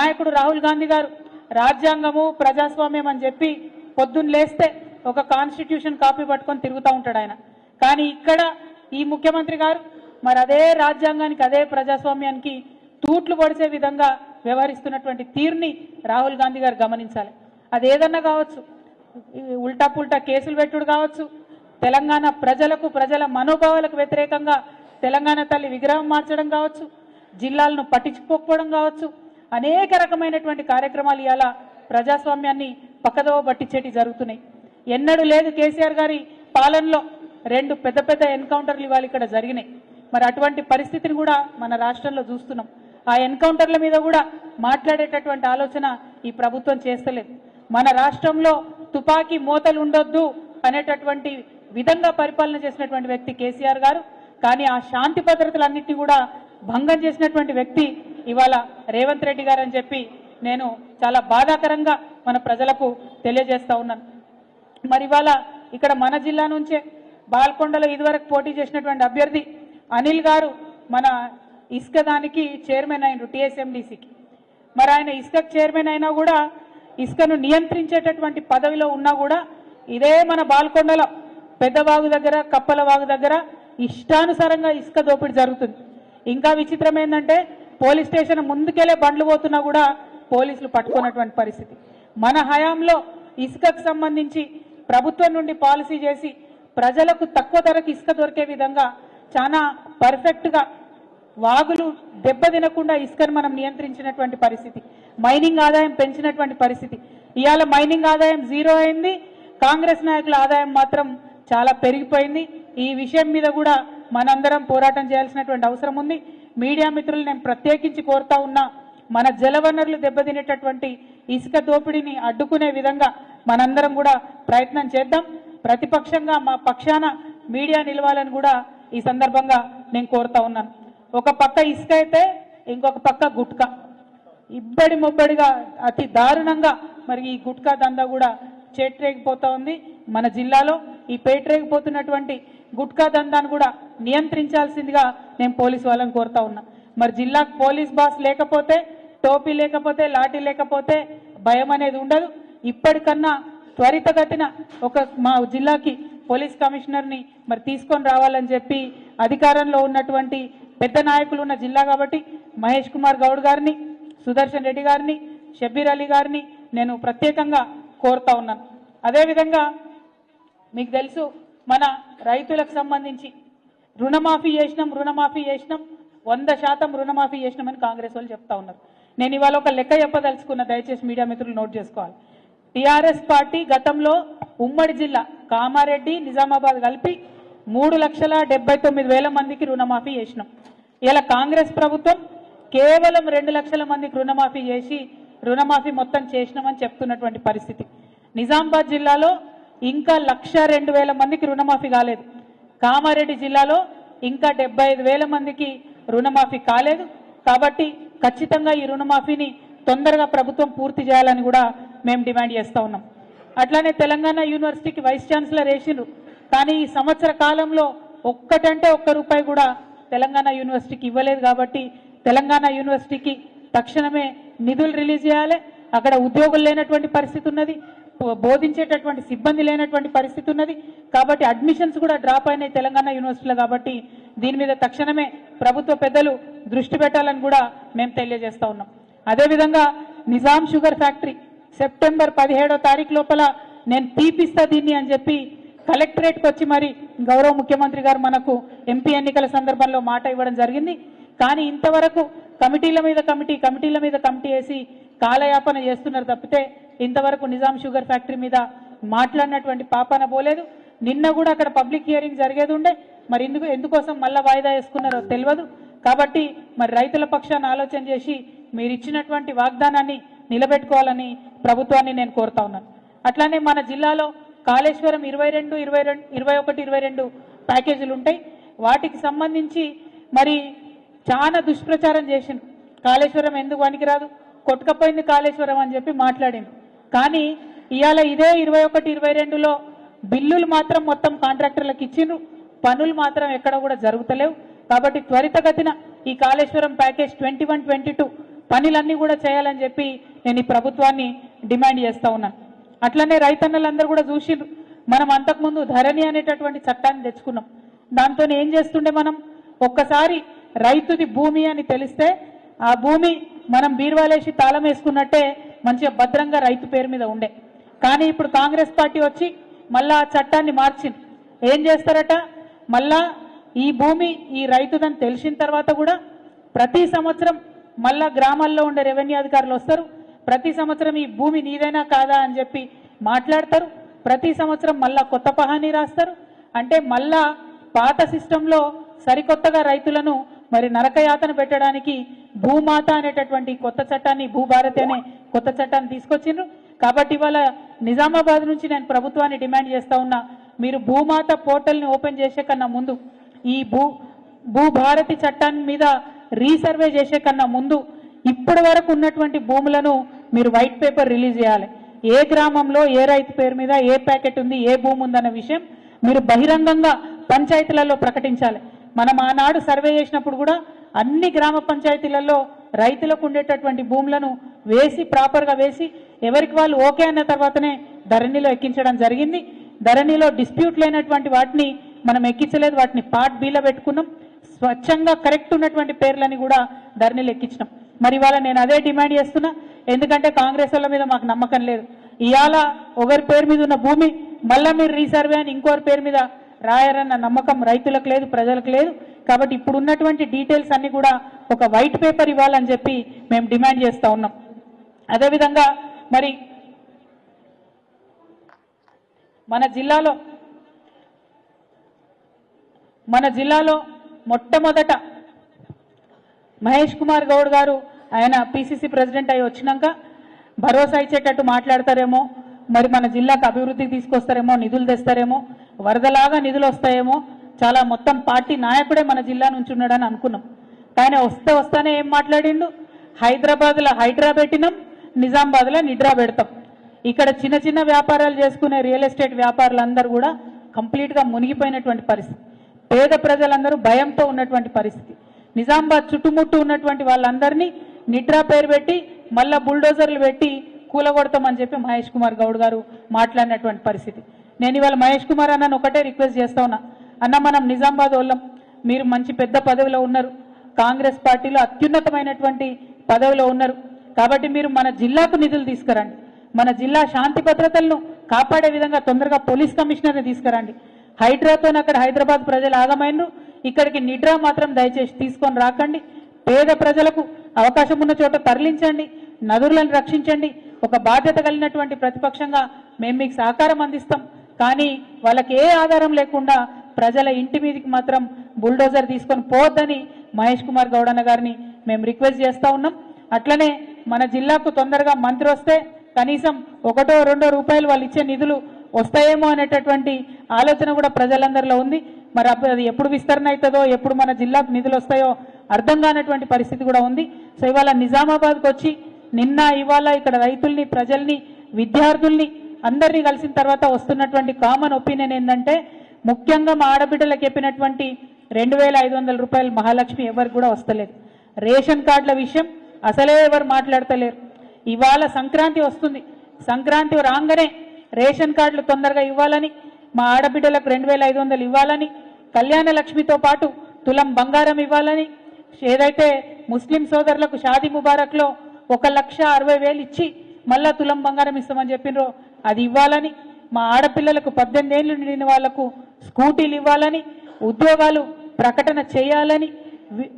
నాయకుడు రాహుల్ గాంధీ గారు రాజ్యాంగము ప్రజాస్వామ్యం అని చెప్పి పొద్దున్న లేస్తే ఒక కాన్స్టిట్యూషన్ కాపీ పట్టుకొని తిరుగుతూ ఉంటాడు ఆయన. కానీ ఇక్కడ ఈ ముఖ్యమంత్రి గారు మరి అదే రాజ్యాంగానికి అదే ప్రజాస్వామ్యానికి తూట్లు పొడిచే విధంగా వ్యవహరిస్తున్నటువంటి తీరుని రాహుల్ గాంధీ గారు గమనించాలి. అది ఏదన్నా కావచ్చు, ఉల్టా పుల్టా కేసులు పెట్టుడు కావచ్చు, తెలంగాణ ప్రజలకు ప్రజల మనోభావాలకు వ్యతిరేకంగా తెలంగాణ తల్లి విగ్రహం మార్చడం కావచ్చు, జిల్లాలను పట్టించుకోకపోవడం కావచ్చు, అనేక రకమైనటువంటి కార్యక్రమాలు ఇవాళ ప్రజాస్వామ్యాన్ని పక్కదోవ పట్టించేటి జరుగుతున్నాయి. ఎన్నడూ లేదు కేసీఆర్ గారి పాలనలో 2 పెద్ద పెద్ద ఎన్కౌంటర్లు ఇవాళ ఇక్కడ జరిగినాయి. మరి అటువంటి పరిస్థితిని కూడా మన రాష్ట్రంలో చూస్తున్నాం. ఆ ఎన్కౌంటర్ల మీద కూడా మాట్లాడేటటువంటి ఆలోచన ఈ ప్రభుత్వం చేస్తలేదు. మన రాష్ట్రంలో తుపాకీ మోతలు ఉండొద్దు అనేటటువంటి విధంగా పరిపాలన చేసినటువంటి వ్యక్తి కేసీఆర్ గారు. కానీ ఆ శాంతి భద్రతలన్నింటినీ కూడా భంగం చేసినటువంటి వ్యక్తి ఇవాళ రేవంత్ రెడ్డి గారు అని చెప్పి నేను చాలా బాధాకరంగా మన ప్రజలకు తెలియజేస్తా ఉన్నాను. మరి ఇవాళ ఇక్కడ మన జిల్లా నుంచే బాల్కొండలో ఇదివరకు పోటీ చేసినటువంటి అభ్యర్థి అనిల్ గారు మన ఇసుక దానికి చైర్మన్ అయినరు టీఎస్ఎండిసికి. మరి ఆయన ఇసుక చైర్మన్ అయినా కూడా ఇసుకను నియంత్రించేటటువంటి పదవిలో ఉన్నా కూడా ఇదే మన బాల్కొండలో పెద్దవాగు దగ్గర కప్పలవాగు దగ్గర ఇష్టానుసారంగా ఇసుక దోపిడీ జరుగుతుంది. ఇంకా విచిత్రం ఏంటంటే పోలీస్ స్టేషన్ ముందుకెళ్లే బండ్లు పోతున్నా కూడా పోలీసులు పట్టుకున్నటువంటి పరిస్థితి. మన హయాంలో ఇసుకకు సంబంధించి ప్రభుత్వం నుండి పాలసీ చేసి ప్రజలకు తక్కువ ధరకు ఇసుక దొరికే విధంగా చాలా పర్ఫెక్ట్గా వాగులు దెబ్బతినకుండా ఇసుకను మనం నియంత్రించినటువంటి పరిస్థితి, మైనింగ్ ఆదాయం పెంచినటువంటి పరిస్థితి. ఇవాళ మైనింగ్ ఆదాయం 0 అయింది, కాంగ్రెస్ నాయకుల ఆదాయం మాత్రం చాలా పెరిగిపోయింది. ఈ విషయం మీద కూడా మనందరం పోరాటం చేయాల్సినటువంటి అవసరం ఉంది. మీడియా మిత్రులు నేను ప్రత్యేకించి కోరుతా ఉన్నా, మన జలవనరులు దెబ్బతినేటటువంటి ఇసుక దోపిడీని అడ్డుకునే విధంగా మనందరం కూడా ప్రయత్నం చేద్దాం. ప్రతిపక్షంగా మా పక్షాన మీడియా నిలవాలని కూడా ఈ సందర్భంగా నేను కోరుతా ఉన్నాను. ఒక పక్క ఇసుక అయితే ఇంకొక పక్క గుట్కా, ఇబ్బడి ముబ్బడిగా అతి దారుణంగా మరి ఈ గుట్కా దందా కూడా చేట్రేగిపోతా ఉంది మన జిల్లాలో. ఈ పేట్రేగిపోతున్నటువంటి గుట్కా దందాను కూడా నియంత్రించాల్సిందిగా నేను పోలీసు వాళ్ళని కోరుతా ఉన్నా. మరి జిల్లాకు పోలీస్ బాస్ లేకపోతే, టోపీ లేకపోతే, లాఠీ లేకపోతే భయం అనేది ఉండదు. ఇప్పటికన్నా త్వరితగతిన మా జిల్లాకి పోలీస్ కమిషనర్ని మరి తీసుకొని రావాలని చెప్పి అధికారంలో ఉన్నటువంటి పెద్ద నాయకులు ఉన్న జిల్లా కాబట్టి మహేష్ కుమార్ గౌడ్ గారిని, సుదర్శన్ రెడ్డి గారిని, షబ్బీర్ అలీ గారిని నేను ప్రత్యేకంగా కోరుతా ఉన్నాను. అదేవిధంగా మీకు తెలుసు మన రైతులకు సంబంధించి రుణమాఫీ చేసినాం 100% రుణమాఫీ చేసినామని కాంగ్రెస్ వాళ్ళు చెప్తా ఉన్నారు. నేను ఇవాళ ఒక లెక్క చెప్పదలుచుకున్న, దయచేసి మీడియా మిత్రులు నోట్ చేసుకోవాలి. టీఆర్ఎస్ పార్టీ గతంలో ఉమ్మడి జిల్లా కామారెడ్డి నిజామాబాద్ కలిపి 3,79,000 మందికి రుణమాఫీ చేసినాం. ఇలా కాంగ్రెస్ ప్రభుత్వం కేవలం 2 లక్షల మందికి రుణమాఫీ చేసి రుణమాఫీ మొత్తం చేసినామని చెప్తున్నటువంటి పరిస్థితి. నిజామాబాద్ జిల్లాలో ఇంకా 1,02,000 మందికి రుణమాఫీ కాలేదు. కామారెడ్డి జిల్లాలో ఇంకా 75,000 మందికి రుణమాఫీ కాలేదు. కాబట్టి ఖచ్చితంగా ఈ రుణమాఫీని తొందరగా ప్రభుత్వం పూర్తి చేయాలని కూడా మేము డిమాండ్ చేస్తూ ఉన్నాం. అట్లానే తెలంగాణ యూనివర్సిటీకి వైస్ ఛాన్సలర్ వేసిండ్రు, కానీ ఈ సంవత్సర కాలంలో ఒక్క రూపాయి కూడా తెలంగాణ యూనివర్సిటీకి ఇవ్వలేదు. కాబట్టి తెలంగాణ యూనివర్సిటీకి తక్షణమే నిధులు రిలీజ్ చేయాలి. అక్కడ ఉద్యోగులు లేనటువంటి పరిస్థితి ఉన్నది, బోధించేటటువంటి సిబ్బంది లేనటువంటి పరిస్థితి ఉన్నది. కాబట్టి అడ్మిషన్స్ కూడా డ్రాప్ అయినాయి తెలంగాణ యూనివర్సిటీలో. కాబట్టి దీని మీద తక్షణమే ప్రభుత్వ పెద్దలు దృష్టి పెట్టాలని కూడా మేము తెలియజేస్తా ఉన్నాం. అదేవిధంగా నిజాం షుగర్ ఫ్యాక్టరీ సెప్టెంబర్ 17వ తారీఖు లోపల నేను తీపిస్తా దీన్ని అని చెప్పి కలెక్టరేట్కి వచ్చి మరి గౌరవ ముఖ్యమంత్రి గారు మనకు ఎంపీ ఎన్నికల సందర్భంలో మాట ఇవ్వడం జరిగింది. కానీ ఇంతవరకు కమిటీల మీద కమిటీ వేసి కాలయాపన చేస్తున్నారు తప్పితే ఇంతవరకు నిజాం షుగర్ ఫ్యాక్టరీ మీద మాట్లాడినటువంటి పాపన పోలేదు. నిన్న కూడా అక్కడ పబ్లిక్ హియరింగ్ జరిగేది ఉండే, మరి ఎందుకోసం మళ్ళా వాయిదా వేసుకున్నారో తెలియదు. కాబట్టి మరి రైతుల పక్షాన ఆలోచన చేసి మీరు ఇచ్చినటువంటి వాగ్దానాన్ని నిలబెట్టుకోవాలని ప్రభుత్వాన్ని నేను కోరుతా ఉన్నాను. అట్లానే మన జిల్లాలో కాళేశ్వరం 22, 21, 22 ప్యాకేజీలు ఉంటాయి. వాటికి సంబంధించి మరి చాలా దుష్ప్రచారం చేసింది. కాళేశ్వరం ఎందుకు పనికిరాదు, కొట్టుకపోయింది కాళేశ్వరం అని చెప్పి మాట్లాడింది. కానీ ఇవాళ ఇదే 21, 22లో బిల్లులు మాత్రం మొత్తం కాంట్రాక్టర్లకు ఇచ్చిండ్రు, పనులు మాత్రం ఎక్కడ కూడా జరుగుతలేవు. కాబట్టి త్వరితగతిన ఈ కాళేశ్వరం ప్యాకేజ్ 21, 22 పనులన్నీ కూడా చేయాలని చెప్పి నేను ఈ ప్రభుత్వాన్ని డిమాండ్ చేస్తా ఉన్నాను. అట్లనే రైతన్నలందరూ కూడా చూసిండ్రు, మనం అంతకుముందు ధరణి అనేటటువంటి చట్టాన్ని తెచ్చుకున్నాం. దాంతో ఏం చేస్తుండే, మనం ఒక్కసారి రైతుది భూమి అని తెలిస్తే ఆ భూమి మనం బీరువాలేసి తాళం వేసుకున్నట్టే మంచిగా భద్రంగా రైతు పేరు మీద ఉండే. కానీ ఇప్పుడు కాంగ్రెస్ పార్టీ వచ్చి మళ్ళా ఆ చట్టాన్ని మార్చింది. ఏం చేస్తారట, మళ్ళా ఈ భూమి ఈ రైతుదని తెలిసిన తర్వాత కూడా ప్రతి సంవత్సరం మళ్ళా గ్రామాల్లో ఉండే రెవెన్యూ అధికారులు వస్తారు, ప్రతి సంవత్సరం ఈ భూమి నీదైనా కాదా అని చెప్పి మాట్లాడతారు, ప్రతి సంవత్సరం మళ్ళా కొత్త పహానీ రాస్తారు. అంటే మళ్ళా పాత సిస్టంలో సరికొత్తగా రైతులను మరి నరకయాతన పెట్టడానికి భూమాత అనేటటువంటి కొత్త చట్టాన్ని, భూభారతి అనే కొత్త చట్టాన్ని తీసుకొచ్చిండ్రు. కాబట్టి ఇవాళ నిజామాబాద్ నుంచి నేను ప్రభుత్వాన్ని డిమాండ్ చేస్తా ఉన్నా, మీరు భూమాత పోర్టల్ని ఓపెన్ చేసే కన్నా ముందు, ఈ భూభారతి చట్టాన్ని మీద రీసర్వే చేసే కన్నా ముందు ఇప్పటి వరకు ఉన్నటువంటి భూములను మీరు వైట్ పేపర్ రిలీజ్ చేయాలి. ఏ గ్రామంలో ఏ రైతు పేరు మీద ఏ ప్యాకెట్ ఉంది, ఏ భూమి ఉందన్న విషయం మీరు బహిరంగంగా పంచాయతీలలో ప్రకటించాలి. మనం ఆనాడు సర్వే చేసినప్పుడు కూడా అన్ని గ్రామ పంచాయతీలలో రైతులకు ఉండేటటువంటి భూములను వేసి ప్రాపర్గా వేసి ఎవరికి వాళ్ళు ఓకే అన్న తర్వాతనే ధరణిలో ఎక్కించడం జరిగింది. ధరణిలో డిస్ప్యూట్ లేనటువంటి వాటిని మనం ఎక్కించలేదు, వాటిని పార్ట్ బిలో పెట్టుకున్నాం. స్వచ్ఛంగా కరెక్ట్ ఉన్నటువంటి పేర్లని కూడా ధరణిలో ఎక్కించినాం. మరి ఇవాళ నేను అదే డిమాండ్ చేస్తున్నా, ఎందుకంటే కాంగ్రెస్ వాళ్ళ మీద మాకు నమ్మకం లేదు. ఇవాళ ఒకరి పేరు మీద ఉన్న భూమి మళ్ళీ మీరు రీసర్వే అని ఇంకోరి పేరు మీద రాయారన్న నమ్మకం రైతులకు లేదు, ప్రజలకు లేదు. కాబట్టి ఇప్పుడు ఉన్నటువంటి డీటెయిల్స్ అన్ని కూడా ఒక వైట్ పేపర్ ఇవ్వాలని చెప్పి మేము డిమాండ్ చేస్తూ ఉన్నాం. అదేవిధంగా మరి మన జిల్లాలో మొట్టమొదట మహేష్ కుమార్ గౌడ్ గారు ఆయన పిసిసి ప్రెసిడెంట్ అయి వచ్చినాక భరోసా ఇచ్చేటట్టు మాట్లాడతారేమో, మరి మన జిల్లాకు అభివృద్ధికి తీసుకొస్తారేమో, నిధులు తెస్తారేమో, వరదలాగా నిధులు వస్తాయేమో, చాలా మొత్తం పార్టీ నాయకుడే మన జిల్లా నుంచి ఉన్నాడని అనుకున్నాం. కానీ వస్తానే ఏం మాట్లాడిండు, హైదరాబాద్లో హైడ్రా పెట్టినాం, నిజామాబాద్లో నిడ్రా పెడతాం. ఇక్కడ చిన్న చిన్న వ్యాపారాలు చేసుకునే రియల్ ఎస్టేట్ వ్యాపారులందరూ కూడా కంప్లీట్గా మునిగిపోయినటువంటి పరిస్థితి, పేద ప్రజలందరూ భయంతో ఉన్నటువంటి పరిస్థితి. నిజామాబాద్ చుట్టుముట్టు ఉన్నటువంటి వాళ్ళందరినీ నిడ్రా పేరు పెట్టి మళ్ళా బుల్డోజర్లు పెట్టి కూలగొడతామని చెప్పి మహేష్ కుమార్ గౌడ్ గారు మాట్లాడినటువంటి పరిస్థితి. నేను ఇవాళ మహేష్ కుమార్ అన్నను ఒకటే రిక్వెస్ట్ చేస్తా ఉన్నా, అన్న మనం నిజామాబాద్ వాళ్ళం, మీరు మంచి పెద్ద పదవిలో ఉన్నారు, కాంగ్రెస్ పార్టీలో అత్యున్నతమైనటువంటి పదవిలో ఉన్నారు, కాబట్టి మీరు మన జిల్లాకు నిధులు తీసుకురండి, మన జిల్లా శాంతి భద్రతలను కాపాడే విధంగా తొందరగా పోలీస్ కమిషనర్ని తీసుకురండి. హైడ్రాతో అక్కడ హైదరాబాద్ ప్రజలు ఆగమైనరు, ఇక్కడికి నిడ్రా మాత్రం దయచేసి తీసుకొని రాకండి. పేద ప్రజలకు అవకాశం ఉన్న చోట తరలించండి, నదులను రక్షించండి. ఒక బాధ్యత కలిగినటువంటి ప్రతిపక్షంగా మేము మీకు సహకారం అందిస్తాం. కానీ వాళ్ళకి ఏ ఆధారం లేకుండా ప్రజల ఇంటి మీదకి మాత్రం బుల్డోజర్ తీసుకొని పోవద్దని మహేష్ కుమార్ గౌడ్ అన్న గారిని మేము రిక్వెస్ట్ చేస్తూ ఉన్నాం. అట్లనే మన జిల్లాకు తొందరగా మంత్రి వస్తే కనీసం 1-2 రూపాయలు వాళ్ళు ఇచ్చే నిధులు వస్తాయేమో అనేటటువంటి ఆలోచన కూడా ప్రజలందరిలో ఉంది. మరి అది ఎప్పుడు విస్తరణ అవుతుందో, ఎప్పుడు మన జిల్లాకు నిధులు వస్తాయో అర్థం కానటువంటి పరిస్థితి కూడా ఉంది. సో ఇవాళ నిజామాబాద్కి వచ్చి నిన్న ఇవాళ ఇక్కడ రైతుల్ని, ప్రజల్ని, విద్యార్థుల్ని అందరినీ కలిసిన తర్వాత వస్తున్నటువంటి కామన్ ఒపీనియన్ ఏంటంటే, ముఖ్యంగా మా ఆడబిడ్డలకు చెప్పినటువంటి 2500 రూపాయలు మహాలక్ష్మి ఎవరికి కూడా వస్తలేదు. రేషన్ కార్డుల విషయం అసలే ఎవరు మాట్లాడతలేరు. ఇవాళ సంక్రాంతి వస్తుంది, సంక్రాంతి రాగానే రేషన్ కార్డులు తొందరగా ఇవ్వాలని, మా ఆడబిడ్డలకు 2500 ఇవ్వాలని, కళ్యాణ లక్ష్మితో పాటు తులం బంగారం ఇవ్వాలని, ఏదైతే ముస్లిం సోదరులకు షాదీ ముబారక్లో 1,60,000 ఇచ్చి మళ్ళా తులం బంగారం ఇస్తామని చెప్పినరో అది ఇవ్వాలని, మా ఆడపిల్లలకు 18 ఏళ్ళు నిండిన వాళ్లకు స్కూటీలు ఇవ్వాలని, ఉద్యోగాలు ప్రకటన చేయాలని,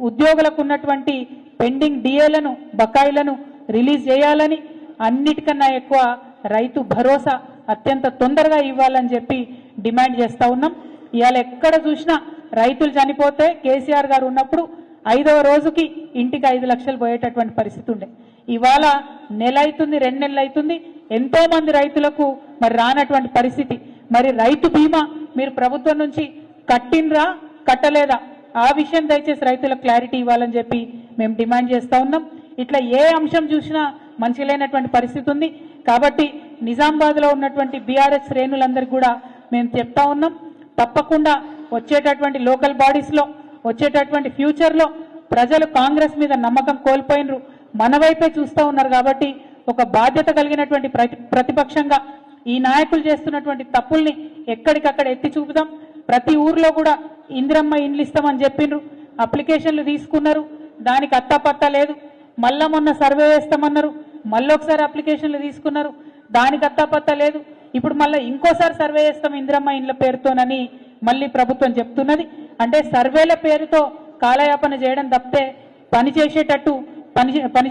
ఉద్యోగులకు ఉన్నటువంటి పెండింగ్ డిఏలను, బకాయిలను రిలీజ్ చేయాలని, అన్నిటికన్నా ఎక్కువ రైతు భరోసా అత్యంత తొందరగా ఇవ్వాలని చెప్పి డిమాండ్ చేస్తూ ఉన్నాం. ఇవాళ ఎక్కడ చూసినా రైతులు చనిపోతే కేసీఆర్ గారు ఉన్నప్పుడు 5వ రోజుకి ఇంటికి 5 లక్షలు పోయేటటువంటి పరిస్థితి ఉండే. ఇవాళ నెల అవుతుంది, 2 నెలలు అవుతుంది, ఎంతో మంది రైతులకు మరి రానటువంటి పరిస్థితి. మరి రైతు బీమా మీరు ప్రభుత్వం నుంచి కట్టినరా కట్టలేదా ఆ విషయం దయచేసి రైతులకు క్లారిటీ ఇవ్వాలని చెప్పి మేము డిమాండ్ చేస్తూ ఉన్నాం. ఇట్లా ఏ అంశం చూసినా మంచి లేనటువంటి పరిస్థితి ఉంది. కాబట్టి నిజామాబాద్లో ఉన్నటువంటి బీఆర్ఎస్ శ్రేణులందరికీ కూడా మేము చెప్తా ఉన్నాం, తప్పకుండా వచ్చేటటువంటి లోకల్ బాడీస్లో, వచ్చేటటువంటి ఫ్యూచర్లో ప్రజలు కాంగ్రెస్ మీద నమ్మకం కోల్పోయినరు, మన వైపే చూస్తూ ఉన్నారు కాబట్టి ఒక బాధ్యత కలిగినటువంటి ప్రతిపక్షంగా ఈ నాయకులు చేస్తున్నటువంటి తప్పుల్ని ఎక్కడికక్కడ ఎత్తి చూపుదాం. ప్రతి ఊర్లో కూడా ఇందిరమ్మ ఇండ్లు ఇస్తామని చెప్పిండ్రు, అప్లికేషన్లు తీసుకున్నారు, దానికి అత్తాపత్తా లేదు. మళ్ళా మొన్న సర్వే వేస్తామన్నారు, మళ్ళొకసారి అప్లికేషన్లు తీసుకున్నారు, దానికి అత్తాపత్తా లేదు. ఇప్పుడు మళ్ళీ ఇంకోసారి సర్వే చేస్తాం ఇందిరమ్మ ఇండ్ల పేరుతోనని మళ్ళీ ప్రభుత్వం చెప్తున్నది. అంటే సర్వేల పేరుతో కాలయాపన చేయడం తప్పితే పని చేసేటట్టు పని